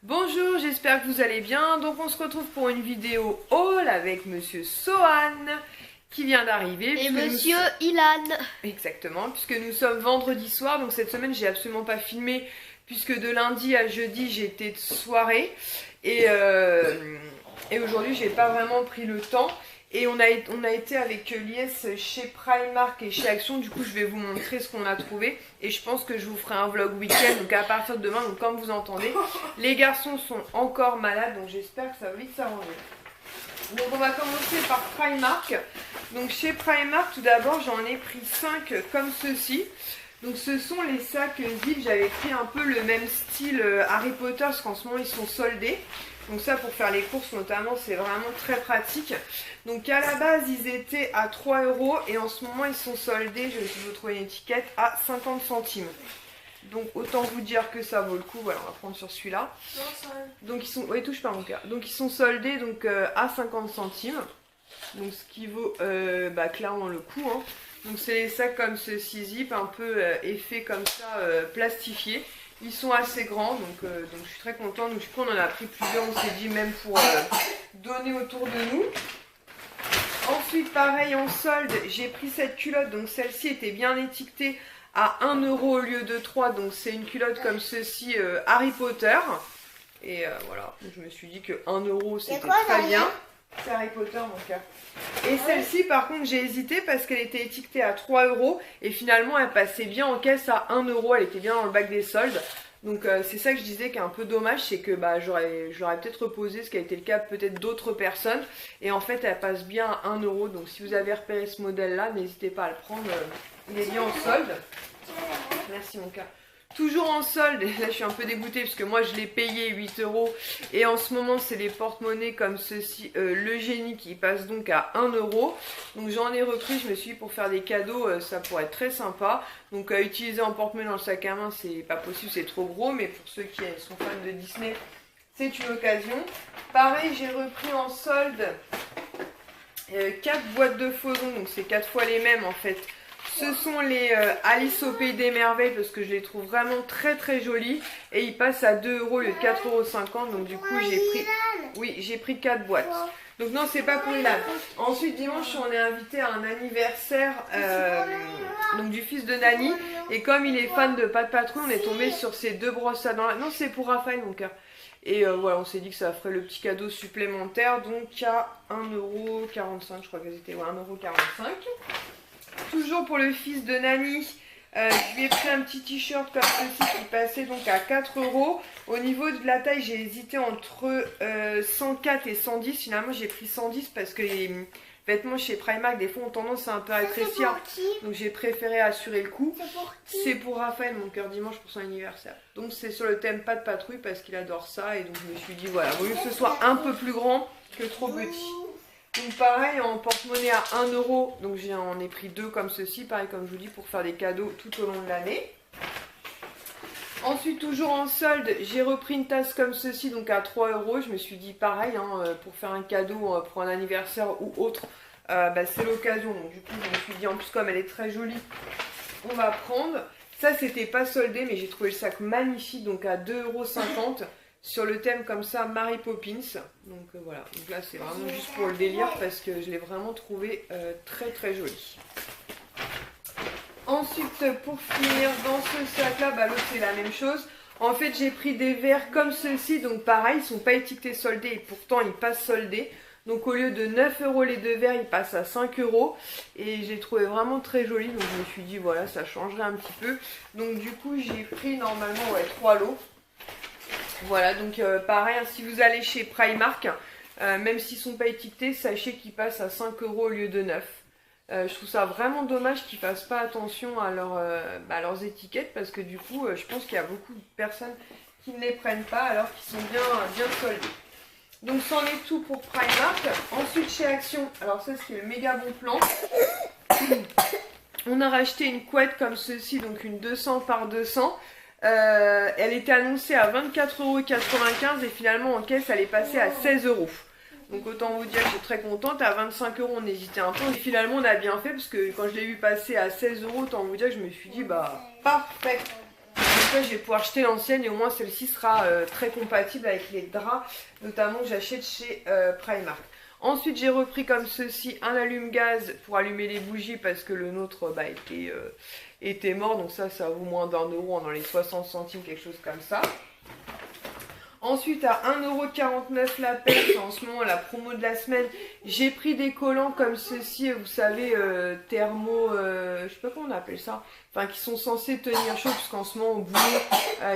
Bonjour, j'espère que vous allez bien. Donc on se retrouve pour une vidéo haul avec Monsieur Sohan qui vient d'arriver. Et Monsieur Ilan. Exactement, puisque nous sommes vendredi soir. Donc cette semaine j'ai absolument pas filmé puisque de lundi à jeudi j'étais de soirée. Et aujourd'hui j'ai pas vraiment pris le temps. Et on a été avec Lies chez Primark et chez Action. Du coup je vais vous montrer ce qu'on a trouvé. Et je pense que je vous ferai un vlog week-end. Donc à partir de demain, donc comme vous entendez, les garçons sont encore malades. Donc j'espère que ça va vite s'arranger. Donc on va commencer par Primark. Donc chez Primark tout d'abord j'en ai pris 5 comme ceci. Donc ce sont les sacs Zip. J'avais pris un peu le même style Harry Potter parce qu'en ce moment ils sont soldés. Donc ça pour faire les courses notamment c'est vraiment très pratique. Donc à la base ils étaient à 3 € et en ce moment ils sont soldés, je vais vous trouver une étiquette, à 50 centimes. Donc autant vous dire que ça vaut le coup. Voilà, on va prendre sur celui-là. Donc ils sont, oui, touche pas mon cœur. Donc ils sont soldés donc à 50 centimes. Donc ce qui vaut clairement le coup, hein. Donc c'est les sacs comme ceci Zip, un peu effet comme ça, plastifié. Ils sont assez grands, donc je suis très contente. Donc du coup on en a pris plusieurs, on s'est dit même pour donner autour de nous. Ensuite pareil en solde, j'ai pris cette culotte, donc celle-ci était bien étiquetée à 1 € au lieu de 3. Donc c'est une culotte comme ceci Harry Potter. Et voilà, donc je me suis dit que 1 € c'était très bien. C'est Harry Potter mon cœur. Et celle-ci par contre j'ai hésité parce qu'elle était étiquetée à 3 € et finalement elle passait bien en caisse à 1 €, elle était bien dans le bac des soldes. Donc c'est ça que je disais qui est un peu dommage, c'est que j'aurais peut-être reposé ce qui a été le cas peut-être d'autres personnes. Et en fait elle passe bien à 1 €, donc si vous avez repéré ce modèle là, n'hésitez pas à le prendre, il est bien en solde. Merci mon cœur. Toujours en solde, et là je suis un peu dégoûtée parce que moi je l'ai payé 8 € et en ce moment c'est les porte-monnaies comme ceci, le génie qui passe donc à 1 €. Donc j'en ai repris, je me suis dit pour faire des cadeaux ça pourrait être très sympa. Donc à utiliser en porte-monnaie dans le sac à main c'est pas possible, c'est trop gros, mais pour ceux qui sont fans de Disney c'est une occasion. Pareil j'ai repris en solde 4 boîtes de faisons, donc c'est 4 fois les mêmes en fait. Ce sont les Alice au Pays des Merveilles parce que je les trouve vraiment très très jolies. Et ils passent à 2 € au lieu de 4,50 €. Donc du coup j'ai pris 4 boîtes. Donc non, c'est pas pour Ilan. Ensuite dimanche on est invité à un anniversaire donc du fils de Nani. Et comme il est fan de Pat' Patrouille, on est tombé sur ces 2 brosses à dents là. Non, c'est pour Raphaël mon cœur. Et voilà, on s'est dit que ça ferait le petit cadeau supplémentaire. Donc à 1,45 €, je crois qu'elles étaient 1,45 €. Toujours pour le fils de Nani, je lui ai pris un petit t-shirt comme ceci qui passait donc à 4 €. Au niveau de la taille, j'ai hésité entre 104 et 110. Finalement, j'ai pris 110 parce que les vêtements chez Primark, des fois, ont tendance à un peu rétrécir. Donc, j'ai préféré assurer le coup. C'est pour Raphaël, mon cœur, dimanche pour son anniversaire. Donc, c'est sur le thème Pat' Patrouille parce qu'il adore ça. Et donc, je me suis dit, voilà, vaut mieux que ce soit un peu plus grand que trop petit. Donc pareil en porte-monnaie à 1 €, donc j'en ai pris 2 comme ceci, pareil comme je vous dis pour faire des cadeaux tout au long de l'année. Ensuite toujours en solde, j'ai repris une tasse comme ceci donc à 3 €, je me suis dit pareil pour faire un cadeau pour un anniversaire ou autre, c'est l'occasion. Donc du coup je me suis dit en plus comme elle est très jolie, on va prendre. Ça c'était pas soldé mais j'ai trouvé le sac magnifique donc à 2,50 €. Sur le thème comme ça, Mary Poppins. Donc voilà, donc là c'est vraiment juste pour le délire parce que je l'ai vraiment trouvé très très joli. Ensuite pour finir dans ce sac là, l'autre c'est la même chose. En fait j'ai pris des verres comme ceux-ci, donc pareil, ils sont pas étiquetés soldés et pourtant ils passent soldés. Donc au lieu de 9 € les 2 verres, ils passent à 5 € et j'ai trouvé vraiment très joli. Donc je me suis dit voilà, ça changerait un petit peu. Donc du coup j'ai pris normalement 3 lots. Voilà, donc pareil, si vous allez chez Primark, même s'ils ne sont pas étiquetés, sachez qu'ils passent à 5 € au lieu de 9. Je trouve ça vraiment dommage qu'ils ne fassent pas attention à leurs étiquettes parce que du coup, je pense qu'il y a beaucoup de personnes qui ne les prennent pas alors qu'ils sont bien soldés. Donc c'en est tout pour Primark. Ensuite chez Action, alors ça c'est le méga bon plan. On a racheté une couette comme ceci, donc une 200 par 200. Elle était annoncée à 24,95 € et finalement en caisse elle est passée à 16 €. Donc autant vous dire que je suis très contente. À 25 € on hésitait un peu et finalement on a bien fait parce que quand je l'ai vu passer à 16 €, autant vous dire que je me suis dit bah parfait. ça, je vais pouvoir acheter l'ancienne et au moins celle-ci sera très compatible avec les draps, notamment que j'achète chez Primark. Ensuite, j'ai repris comme ceci un allume-gaz pour allumer les bougies parce que le nôtre était mort. Donc ça vaut moins d'1 € dans les 60 centimes, quelque chose comme ça. Ensuite, à 1,49 € la paire, en ce moment la promo de la semaine, j'ai pris des collants comme ceci, vous savez, thermo, je sais pas comment on appelle ça, enfin qui sont censés tenir chaud, puisqu'en ce moment au boulot,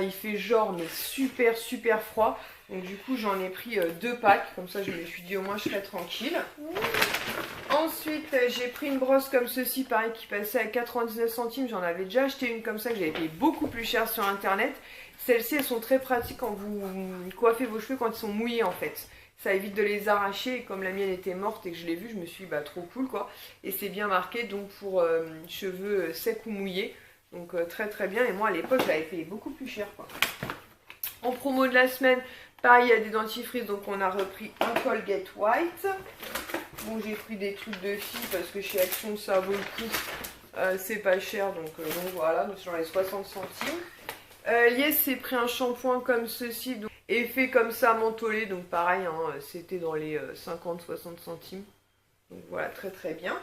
il fait genre mais super froid. Donc du coup j'en ai pris 2 packs, comme ça je me suis dit au moins je serai tranquille. Ensuite j'ai pris une brosse comme ceci, pareil qui passait à 99 centimes, j'en avais déjà acheté une comme ça que j'avais payé beaucoup plus cher sur internet. Celles-ci elles sont très pratiques quand vous coiffez vos cheveux quand ils sont mouillés en fait. Ça évite de les arracher et comme la mienne était morte et que je l'ai vue, je me suis dit bah trop cool quoi. Et c'est bien marqué donc pour cheveux secs ou mouillés. Donc très bien et moi à l'époque je l'avais payé beaucoup plus cher quoi. En promo de la semaine, pareil, il y a des dentifrices, donc on a repris un Colgate White. Bon, j'ai pris des trucs de filles parce que chez Action, ça vaut le coup. C'est pas cher, donc voilà, donc j'en ai 60 centimes. Lies s'est pris un shampoing comme ceci, donc, et fait comme ça, mentholé, donc pareil, hein, c'était dans les 50-60 centimes. Donc voilà, très bien.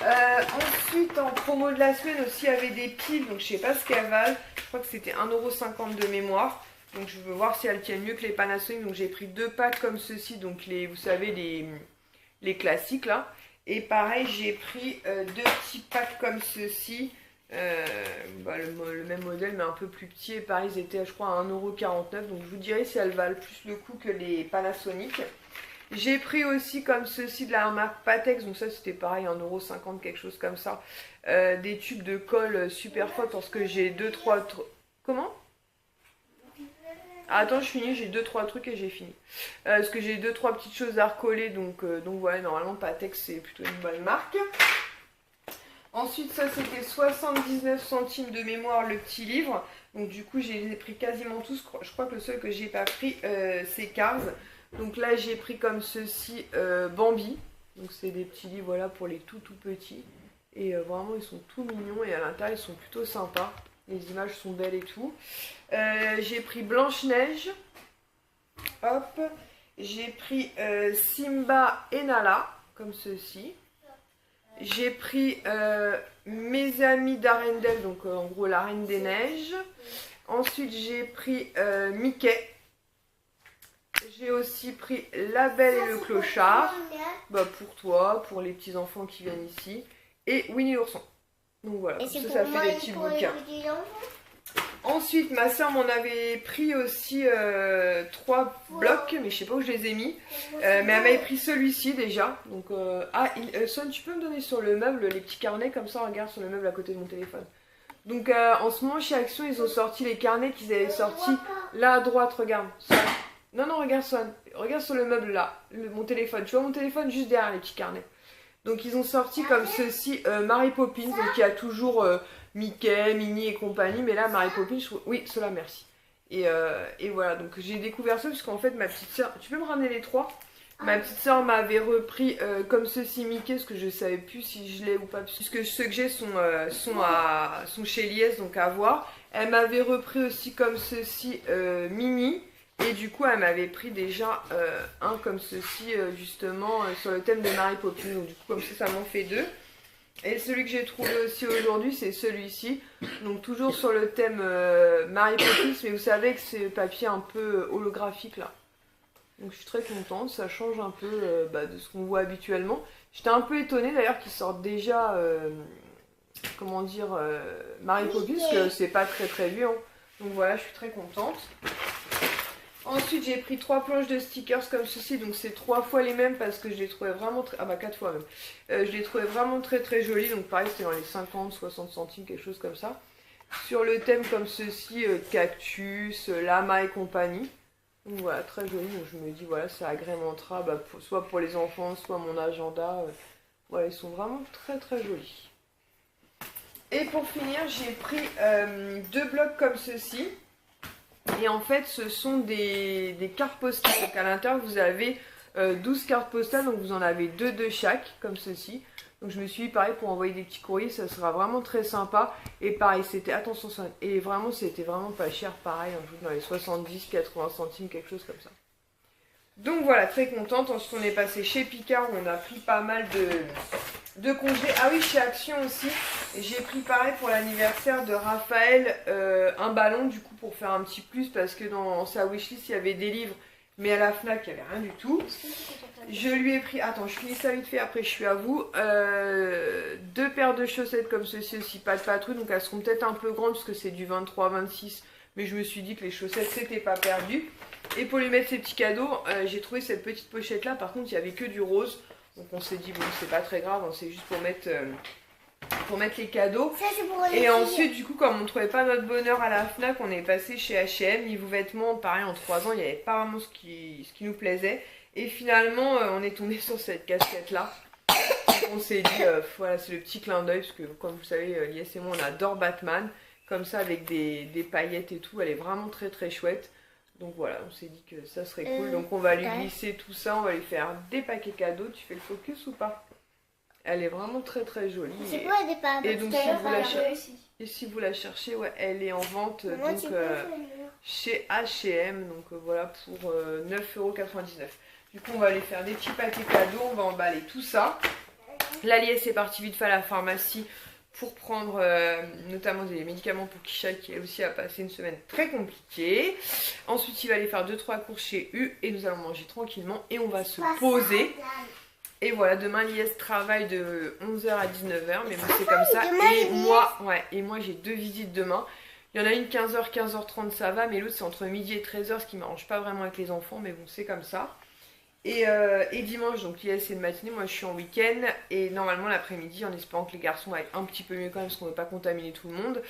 Ensuite, en promo de la semaine aussi, il y avait des piles, donc je sais pas ce qu'elles valent. Je crois que c'était 1,50 € de mémoire. Donc je veux voir si elles tiennent mieux que les Panasonic. Donc j'ai pris 2 packs comme ceci, donc vous savez, les classiques là. Et pareil, j'ai pris 2 petits packs comme ceci. Le même modèle, mais un peu plus petit. Et pareil, ils étaient, je crois, à 1,49 €. Donc je vous dirai si elles valent plus le coup que les Panasonic. J'ai pris aussi comme ceci de la marque Patex, donc ça c'était pareil, 1,50 €, quelque chose comme ça. Des tubes de colle super forts parce que j'ai 2-3... Comment? Ah, attends, je finis, j'ai 2-3 trucs et j'ai fini. Parce que j'ai 2-3 petites choses à recoller, donc voilà, normalement Patex c'est plutôt une bonne marque. Ensuite, ça c'était 79 centimes de mémoire le petit livre. Donc du coup j'ai pris quasiment tous, je crois que le seul que j'ai pas pris c'est Cars. Donc là j'ai pris comme ceci Bambi, donc c'est des petits livres voilà, pour les tout petits et vraiment ils sont tout mignons et à l'intérieur ils sont plutôt sympas, les images sont belles et tout. J'ai pris Blanche-Neige, hop, j'ai pris Simba et Nala comme ceci. J'ai pris Mes amis d'Arendelle, donc en gros la Reine des Neiges. Ensuite j'ai pris Mickey. J'ai aussi pris La Belle et le Clochard, pour toi, pour les petits enfants qui viennent ici, et Winnie l'ourson. Donc voilà, comme ça fait des petits bouquins. Ensuite, ma soeur m'en avait pris aussi 3 blocs, mais je sais pas où je les ai mis. Mais elle m'avait pris celui-ci déjà. Donc, Son, tu peux me donner sur le meuble les petits carnets, comme ça, regarde sur le meuble à côté de mon téléphone. Donc en ce moment, chez Action, ils ont sorti les carnets qu'ils avaient sortis là à droite, regarde. Non, regarde Swan, regarde sur le meuble là, mon téléphone. Tu vois mon téléphone juste derrière les petits carnets. Donc ils ont sorti comme ceci Mary Poppins, donc il y a toujours Mickey, Minnie et compagnie, mais là Mary Poppins, oui, cela merci. Et voilà, donc j'ai découvert ça parce qu'en fait ma petite soeur, tu peux me ramener les 3? Ma petite soeur m'avait repris comme ceci Mickey, parce que je savais plus si je l'ai ou pas, puisque ceux que j'ai sont chez Lies, donc à voir. Elle m'avait repris aussi comme ceci Minnie. Et du coup, elle m'avait pris déjà un comme ceci, justement, sur le thème de Mary Poppins. Donc du coup, comme ça m'en fait 2. Et celui que j'ai trouvé aussi aujourd'hui, c'est celui-ci. Donc toujours sur le thème Mary Poppins, mais vous savez que c'est papier un peu holographique là. Donc je suis très contente, ça change un peu de ce qu'on voit habituellement. J'étais un peu étonnée d'ailleurs qu'ils sortent déjà, comment dire, Mary Poppins, parce que c'est pas très vieux. Hein. Donc voilà, je suis très contente. Ensuite j'ai pris 3 planches de stickers comme ceci, donc c'est 3 fois les mêmes parce que je les trouvais vraiment très... 4 fois même. Je les trouvais vraiment très jolies, donc pareil c'était dans les 50-60 centimes, quelque chose comme ça. Sur le thème comme ceci, cactus, lama et compagnie. Donc voilà, très joli, donc je me dis voilà, ça agrémentera soit pour les enfants, soit mon agenda. Voilà, ils sont vraiment très jolis. Et pour finir, j'ai pris 2 blocs comme ceci. Et en fait, ce sont des cartes postales. Donc à l'intérieur, vous avez 12 cartes postales, donc vous en avez 2 de chaque, comme ceci. Donc je me suis dit pareil pour envoyer des petits courriers, ça sera vraiment très sympa. Et pareil, c'était, attention, et vraiment c'était vraiment pas cher, pareil, un truc dans les 70-80 centimes, quelque chose comme ça. Donc voilà, très contente. Ensuite on est passé chez Picard où on a pris pas mal de congés. Ah oui, chez Action aussi. Et j'ai pris pareil pour l'anniversaire de Raphaël un ballon du coup pour faire un petit plus parce que dans sa wishlist il y avait des livres. Mais à la FNAC, il n'y avait rien du tout. Je lui ai pris... Attends, je finis ça vite fait, après je suis à vous. 2 paires de chaussettes comme ceci aussi, pas de patrouille. Donc elles seront peut-être un peu grandes parce que c'est du 23-26. Mais je me suis dit que les chaussettes, c'était pas perdu. Et pour lui mettre ses petits cadeaux, j'ai trouvé cette petite pochette là. Par contre, il n'y avait que du rose. Donc on s'est dit, bon, c'est pas très grave, hein, c'est juste pour mettre les cadeaux. Ça, pour les filles. Ensuite, du coup, comme on trouvait pas notre bonheur à la FNAC, on est passé chez H&M. Niveau vêtements, pareil, en 3 ans, il n'y avait pas vraiment ce qui nous plaisait. Et finalement, on est tombé sur cette casquette-là. On s'est dit, voilà, c'est le petit clin d'œil, parce que comme vous savez, Lies et moi, on adore Batman. Comme ça, avec des paillettes et tout, elle est vraiment très très chouette. Donc voilà, on s'est dit que ça serait cool. Donc on va lui glisser tout ça, on va lui faire des paquets cadeaux. Tu fais le focus ou pas? Elle est vraiment très très jolie. C'est quoi des paquets? Et donc si vous la cherchez, ouais, elle est en vente donc, chez H&M. Donc voilà, pour 9,99 €. Du coup, on va aller faire des petits paquets cadeaux. On va emballer tout ça. La Liesse est partie vite fait à la pharmacie pour prendre notamment des médicaments pour Kisha qui elle aussi a passé une semaine très compliquée. Ensuite il va aller faire 2-3 courses chez U et nous allons manger tranquillement et on va se poser. Et voilà, demain Lies travaille de 11 h à 19 h, mais bon c'est comme ça. Et moi j'ai 2 visites demain. Il y en a une 15 h, 15 h 30 ça va, mais l'autre c'est entre midi et 13 h, ce qui m'arrange pas vraiment avec les enfants, mais bon c'est comme ça. Et dimanche, donc Lies c'est le matinée, moi je suis en week-end et normalement l'après-midi, en espérant que les garçons vont être un petit peu mieux quand même parce qu'on ne veut pas contaminer tout le monde,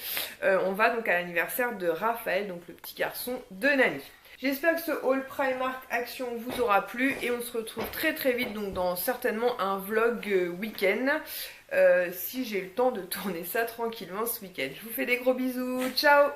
on va donc à l'anniversaire de Raphaël, donc le petit garçon de Nani. J'espère que ce haul Primark Action vous aura plu et on se retrouve très très vite donc dans certainement un vlog week-end si j'ai le temps de tourner ça tranquillement ce week-end. Je vous fais des gros bisous, ciao!